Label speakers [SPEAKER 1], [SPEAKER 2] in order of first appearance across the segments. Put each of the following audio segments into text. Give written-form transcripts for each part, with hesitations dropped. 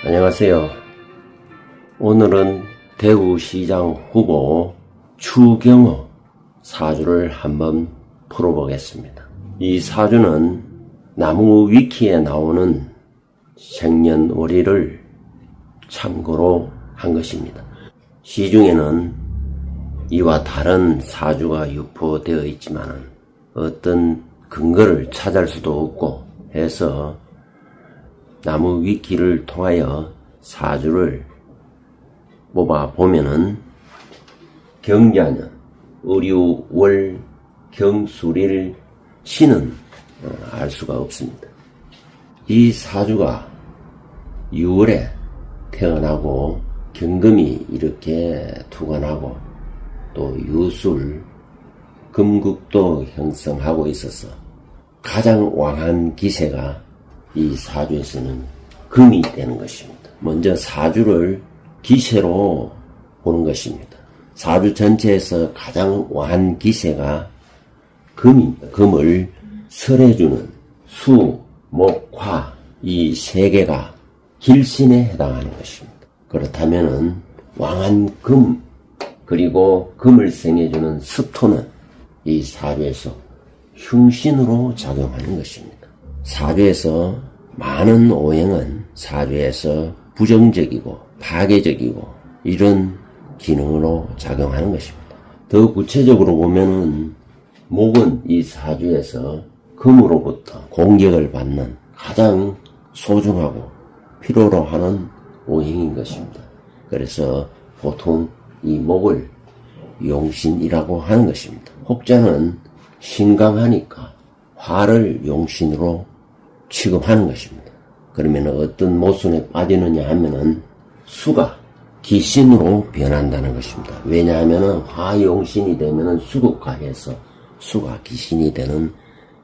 [SPEAKER 1] 안녕하세요. 오늘은 대구시장 후보 추경호 사주를 한번 풀어보겠습니다. 이 사주는 나무 위키에 나오는 생년월일을 참고로 한 것입니다. 시중에는 이와 다른 사주가 유포되어 있지만 어떤 근거를 찾을 수도 없고 해서 나무 위키를 통하여 사주를 뽑아보면은 경자년, 의류, 월, 경술일, 신은 알 수가 없습니다. 이 사주가 6월에 태어나고 경금이 이렇게 투관하고 또 유술, 금국도 형성하고 있어서 가장 왕한 기세가 이 사주에서는 금이 되는 것입니다. 먼저 사주를 기세로 보는 것입니다. 사주 전체에서 가장 왕한 기세가 금입니다. 금을 설해주는 수, 목, 화 이 세 개가 길신에 해당하는 것입니다. 그렇다면은 왕한 금 그리고 금을 생해주는 습토는 이 사주에서 흉신으로 작용하는 것입니다. 사주에서 많은 오행은 사주에서 부정적이고 파괴적이고 이런 기능으로 작용하는 것입니다. 더 구체적으로 보면은 목은 이 사주에서 금으로부터 공격을 받는 가장 소중하고 필요로 하는 오행인 것입니다. 그래서 보통 이 목을 용신이라고 하는 것입니다. 혹자는 신강하니까 화를 용신으로 취급하는 것입니다. 그러면 어떤 모순에 빠지느냐 하면은 수가 기신으로 변한다는 것입니다. 왜냐하면은 화용신이 되면은 수극화해서 수가 기신이 되는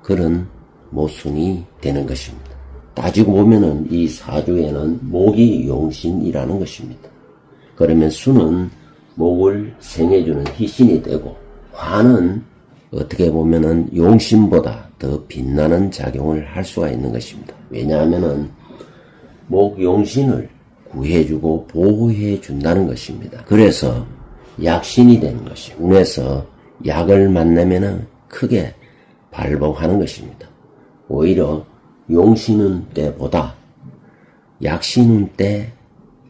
[SPEAKER 1] 그런 모순이 되는 것입니다. 따지고 보면은 이 사주에는 목이 용신이라는 것입니다. 그러면 수는 목을 생해주는 희신이 되고 화는 어떻게 보면은 용신보다 더 빛나는 작용을 할 수가 있는 것입니다. 왜냐하면은 목 용신을 구해주고 보호해준다는 것입니다. 그래서 약신이 되는 것입니다. 운에서 약을 만나면은 크게 발복하는 것입니다. 오히려 용신운 때보다 약신운 때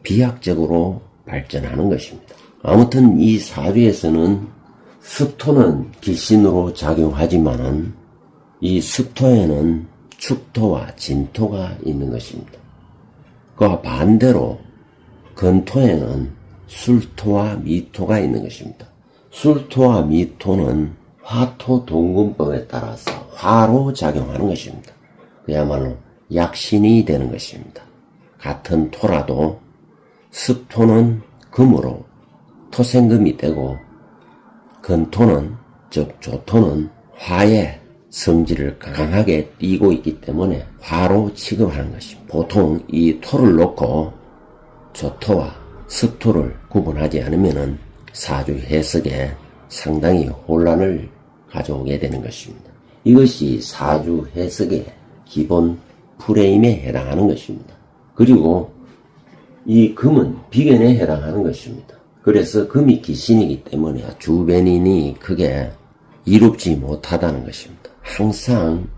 [SPEAKER 1] 비약적으로 발전하는 것입니다. 아무튼 이 사주에서는 습토는 기신으로 작용하지만은 이 습토에는 축토와 진토가 있는 것입니다. 그와 반대로 건토에는 술토와 미토가 있는 것입니다. 술토와 미토는 화토 동군법에 따라서 화로 작용하는 것입니다. 그야말로 약신이 되는 것입니다. 같은 토라도 습토는 금으로 토생금이 되고 건토는 즉 조토는 화의 성질을 강하게 띠고 있기 때문에 화로 취급하는 것입니다. 보통 이 토를 놓고 조토와 습토를 구분하지 않으면 사주 해석에 상당히 혼란을 가져오게 되는 것입니다. 이것이 사주 해석의 기본 프레임에 해당하는 것입니다. 그리고 이 금은 비견에 해당하는 것입니다. 그래서 금이 기신이기 때문에 주변인이 크게 이롭지 못하다는 것입니다. 항상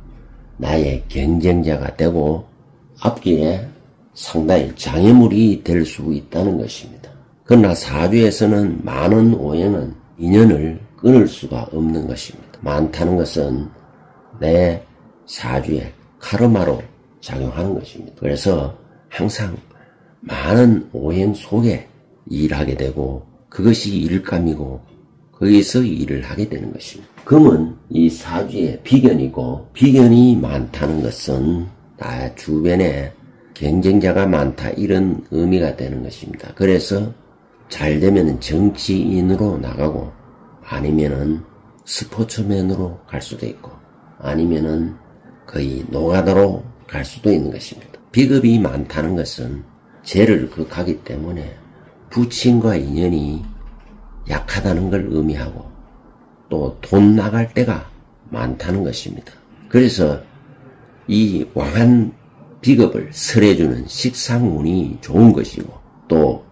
[SPEAKER 1] 나의 경쟁자가 되고 앞뒤에 상당히 장애물이 될 수 있다는 것입니다. 그러나 사주에서는 많은 오행은 인연을 끊을 수가 없는 것입니다. 많다는 것은 내 사주에 카르마로 작용하는 것입니다. 그래서 항상 많은 오행 속에 일하게 되고 그것이 일감이고 거기서 일을 하게 되는 것입니다. 금은 이 사주의 비견이고 비견이 많다는 것은 나 주변에 경쟁자가 많다 이런 의미가 되는 것입니다. 그래서 잘 되면 정치인으로 나가고 아니면은 스포츠맨으로 갈 수도 있고 아니면은 거의 노가다로 갈 수도 있는 것입니다. 비겁이 많다는 것은 죄를 극하기 때문에 부친과 인연이 약하다는 걸 의미하고 또 돈 나갈 때가 많다는 것입니다. 그래서 이 왕한 비겁을 설해주는 식상운이 좋은 것이고, 또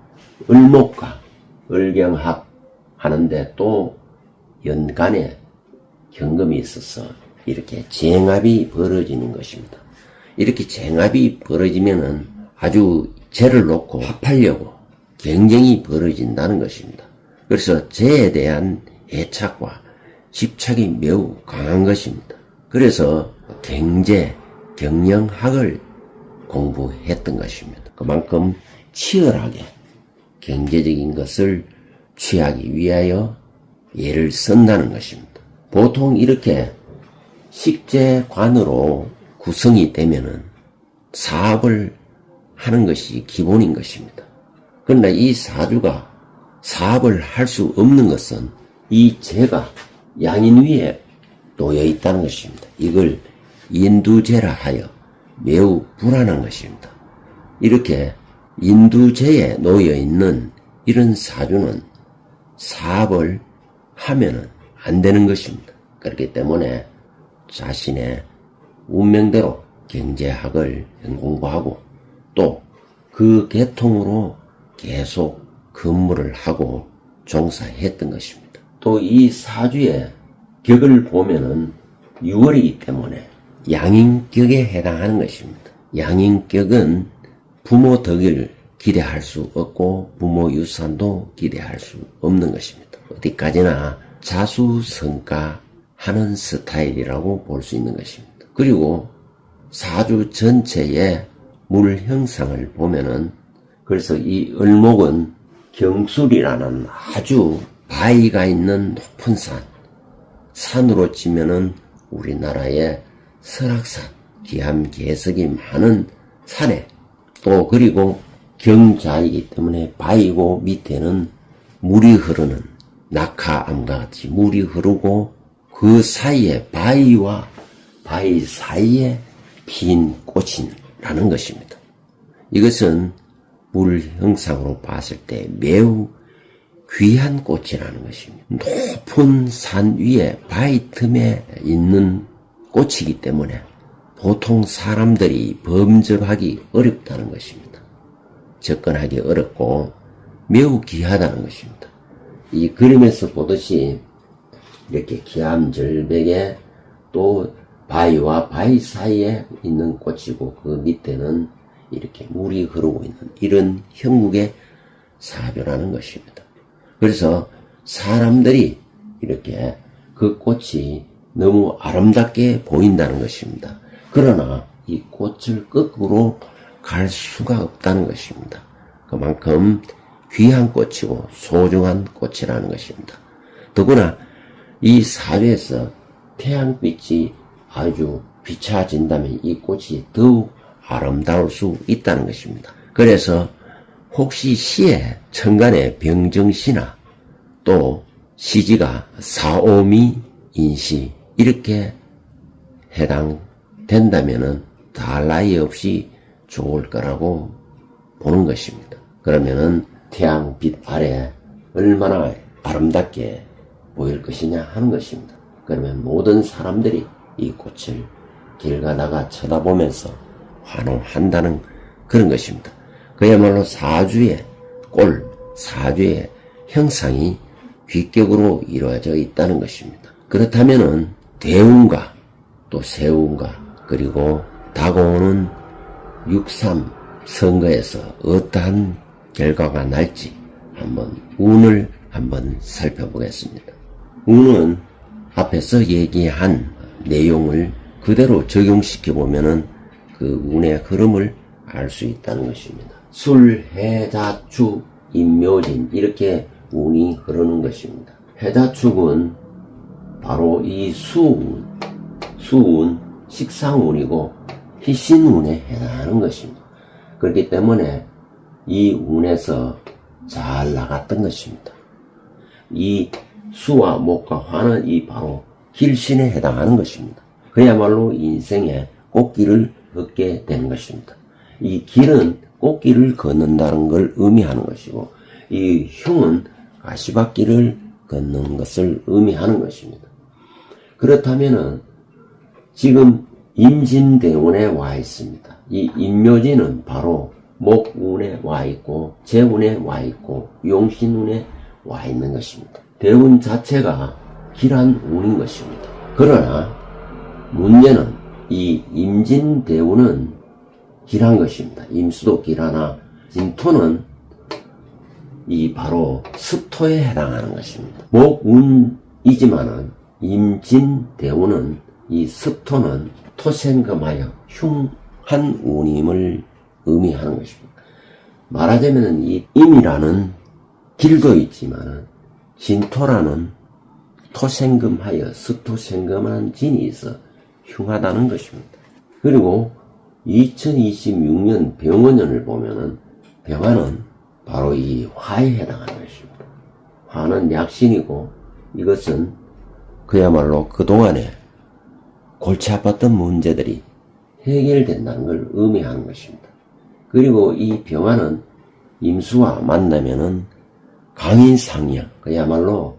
[SPEAKER 1] 을목과 을경합 하는데 또 연간에 경금이 있어서 이렇게 쟁합이 벌어지는 것입니다. 이렇게 쟁합이 벌어지면은 아주 재를 놓고 합하려고 경쟁이 벌어진다는 것입니다. 그래서 재에 대한 애착과 집착이 매우 강한 것입니다. 그래서 경제, 경영학을 공부했던 것입니다. 그만큼 치열하게 경제적인 것을 취하기 위하여 예를 쓴다는 것입니다. 보통 이렇게 식재관으로 구성이 되면은 사업을 하는 것이 기본인 것입니다. 그러나 이 사주가 사업을 할 수 없는 것은 이 재가 양인 위에 놓여 있다는 것입니다. 이걸 인두재라 하여 매우 불안한 것입니다. 이렇게 인두재에 놓여 있는 이런 사주는 사업을 하면은 안 되는 것입니다. 그렇기 때문에 자신의 운명대로 경제학을 공부하고 또 그 계통으로 계속 근무를 하고 종사했던 것입니다. 또 이 사주의 격을 보면은 6월이기 때문에 양인격에 해당하는 것입니다. 양인격은 부모 덕을 기대할 수 없고 부모 유산도 기대할 수 없는 것입니다. 어디까지나 자수성가하는 스타일이라고 볼 수 있는 것입니다. 그리고 사주 전체의 물 형상을 보면은 그래서 이 을목은 경술이라는 아주 바위가 있는 높은 산으로 치면은 우리나라의 설악산, 기암괴석이 많은 산에 또 그리고 경자이기 때문에 바위고 밑에는 물이 흐르는 낙하암과 같이 물이 흐르고 그 사이에 바위와 바위 사이에 핀 꽃이라는 것입니다. 이것은 물 형상으로 봤을 때 매우 귀한 꽃이라는 것입니다. 높은 산 위에 바위 틈에 있는 꽃이기 때문에 보통 사람들이 범접하기 어렵다는 것입니다. 접근하기 어렵고 매우 귀하다는 것입니다. 이 그림에서 보듯이 이렇게 기암절벽에 또 바위와 바위 사이에 있는 꽃이고 그 밑에는 이렇게 물이 흐르고 있는 이런 형국의 사주라는 것입니다. 그래서 사람들이 이렇게 그 꽃이 너무 아름답게 보인다는 것입니다. 그러나 이 꽃을 거꾸로 갈 수가 없다는 것입니다. 그만큼 귀한 꽃이고 소중한 꽃이라는 것입니다. 더구나 이 사주에서 태양빛이 아주 비춰진다면 이 꽃이 더욱 아름다울 수 있다는 것입니다. 그래서 혹시 시에 천간에 병정시나 또 시지가 사오미, 인시 이렇게 해당된다면은 달 나위 없이 좋을 거라고 보는 것입니다. 그러면은 태양빛 아래 얼마나 아름답게 보일 것이냐 하는 것입니다. 그러면 모든 사람들이 이 꽃을 길 가다가 쳐다보면서 환호한다는 그런 것입니다. 그야말로 사주의 사주의 형상이 귀격으로 이루어져 있다는 것입니다. 그렇다면은 대운과 또 세운과 그리고 다가오는 6.3 선거에서 어떠한 결과가 날지 한번 운을 한번 살펴보겠습니다. 운은 앞에서 얘기한 내용을 그대로 적용시켜 보면은 그 운의 흐름을 알 수 있다는 것입니다. 술, 해, 자, 축, 임묘진 이렇게 운이 흐르는 것입니다. 해자축은 바로 이 수운, 식상운이고 희신운에 해당하는 것입니다. 그렇기 때문에 이 운에서 잘 나갔던 것입니다. 이 수와 목과 화는 이 바로 길신에 해당하는 것입니다. 그야말로 인생의 꽃길을 걷게 되는 것입니다. 이 길은 꽃길을 걷는다는 걸 의미하는 것이고 이 흉은 가시밭길을 걷는 것을 의미하는 것입니다. 그렇다면은 지금 임진대운에 와 있습니다. 이 임묘진은 바로 목운에 와 있고 재운에 와 있고 용신운에 와 있는 것입니다. 대운 자체가 길한 운인 것입니다. 그러나 문제는 이 임진대운은 길한 것입니다. 임수도 길하나 진토는 이 바로 습토에 해당하는 것입니다. 목운이지만은 임진대운은 이 습토는 토생금하여 흉한 운임을 의미하는 것입니다. 말하자면 이 임이라는 길도 있지만은 진토라는 토생금하여 습토생금한 진이 있어 흉하다는 것입니다. 그리고 2026년 병원년을 보면은 병화는 바로 이 화에 해당하는 것입니다. 화는 약신이고 이것은 그야말로 그동안에 골치 아팠던 문제들이 해결된다는 걸 의미하는 것입니다. 그리고 이 병화는 임수와 만나면은 강인상이야. 그야말로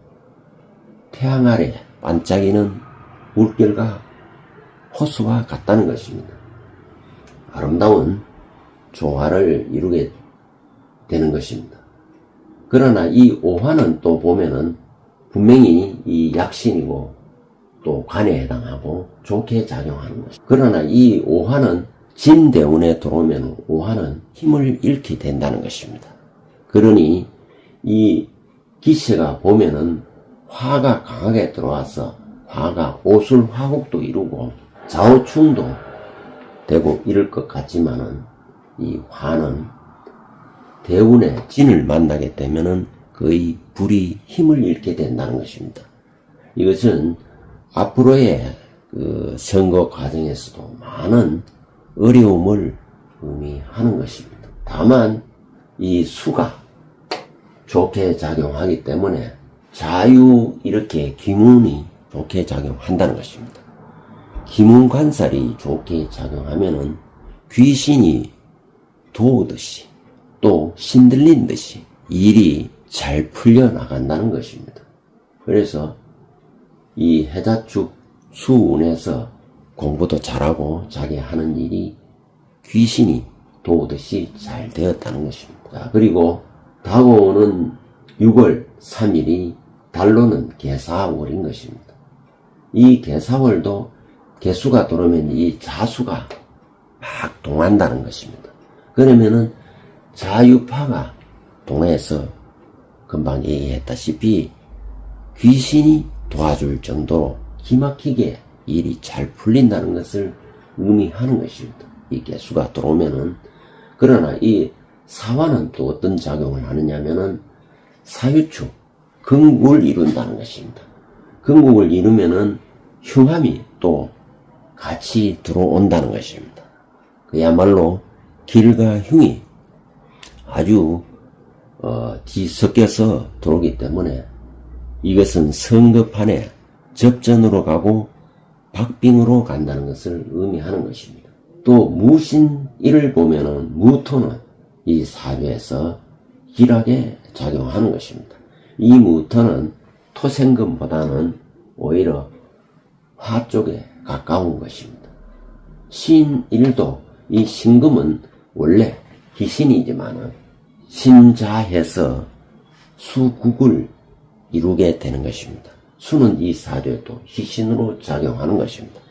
[SPEAKER 1] 태양 아래 반짝이는 물결과 호수와 같다는 것입니다. 아름다운 조화를 이루게 되는 것입니다. 그러나 이 오화는 또 보면은 분명히 이 약신이고 또 관에 해당하고 좋게 작용하는 것입니다. 그러나 이 오화는 진대운에 들어오면 오화는 힘을 잃게 된다는 것입니다. 그러니 이 기세가 보면은 화가 강하게 들어와서 화가 오술화국도 이루고 좌우충도 되고 이럴 것 같지만은 이 화는 대운의 진을 만나게 되면은 거의 불이 힘을 잃게 된다는 것입니다. 이것은 앞으로의 그 선거 과정에서도 많은 어려움을 의미하는 것입니다. 다만 이 수가 좋게 작용하기 때문에 자유 이렇게 기문이 좋게 작용한다는 것입니다. 기문관살이 좋게 작용하면은 귀신이 도우듯이 또 신들린 듯이 일이 잘 풀려나간다는 것입니다. 그래서 이 해자축 수운에서 공부도 잘하고 자기 하는 일이 귀신이 도우듯이 잘 되었다는 것입니다. 자, 그리고 다가오는 6월 3일이 달로는 개사월인 것입니다. 이 개사월도 개수가 들어오면 이 자수가 막 동한다는 것입니다. 그러면은 자유파가 동해에서 금방 얘기했다시피 귀신이 도와줄 정도로 기막히게 일이 잘 풀린다는 것을 의미하는 것입니다. 이 개수가 들어오면은. 그러나 이 사화는 또 어떤 작용을 하느냐면은 사유축, 건국을 이룬다는 것입니다. 건국을 이루면은 흉함이 또 같이 들어온다는 것입니다. 그야말로 길과 흉이 아주 뒤섞여서 들어오기 때문에 이것은 선거판에 접전으로 가고 박빙으로 간다는 것을 의미하는 것입니다. 또 무신일을 보면은 무토는 이 사주에서 길하게 작용하는 것입니다. 이 무토는 토생금보다는 오히려 화 쪽에 가까운 것입니다. 신일도 이 신금은 원래 희신이지만은 신자해서 수국을 이루게 되는 것입니다. 수는 이 사주에 또 희신으로 작용하는 것입니다.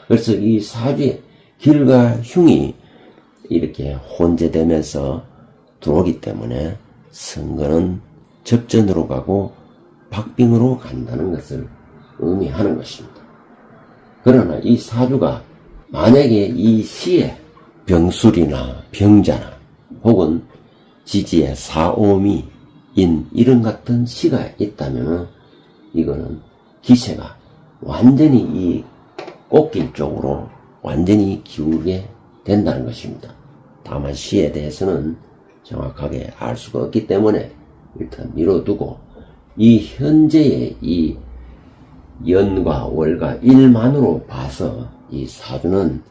[SPEAKER 1] 그래서 이 사주에 길과 흉이 이렇게 혼재되면서 들어오기 때문에 선거는 접전으로 가고 박빙으로 간다는 것을 의미하는 것입니다. 그러나 이 사주가 만약에 이 시에 병술이나 병자나 혹은 지지의 사오미인 이런 같은 시가 있다면 이거는 기세가 완전히 이 꽃길 쪽으로 완전히 기울게 된다는 것입니다. 다만 시에 대해서는 정확하게 알 수가 없기 때문에 일단 미뤄두고 이 현재의 이 연과 월과 일만으로 봐서 이 사주는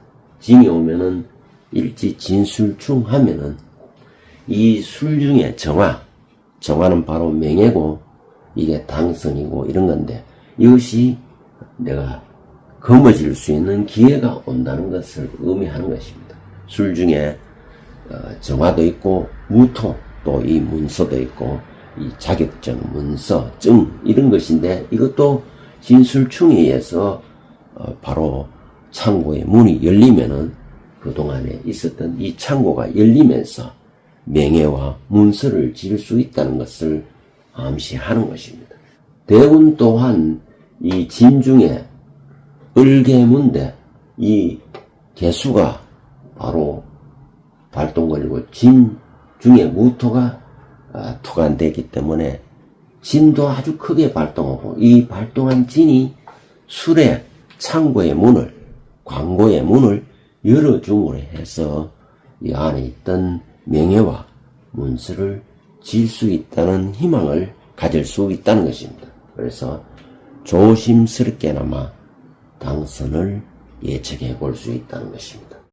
[SPEAKER 1] 진이 오면은 일지 진술충 하면은 이 술 중에 정화는 바로 명예고 이게 당선이고 이런 건데, 이것이 내가 거머쥘 수 있는 기회가 온다는 것을 의미하는 것입니다. 술 중에 정화도 있고 무토, 또 이 문서도 있고 이 자격증, 문서, 증 이런 것인데, 이것도 진술충에 의해서 바로 창고의 문이 열리면은 그동안에 있었던 이 창고가 열리면서 명예와 문서를 지을 수 있다는 것을 암시하는 것입니다. 대운 또한 이 진 중에 을개문데, 이 개수가 바로 발동 걸리고 진 중에 무토가 투관되기 때문에 진도 아주 크게 발동하고, 이 발동한 진이 술의 창고의 문을, 광고의 문을 열어줌으로 해서 이 안에 있던 명예와 문서를 지을 수 있다는 희망을 가질 수 있다는 것입니다. 그래서 조심스럽게나마 당선을 예측해 볼 수 있다는 것입니다.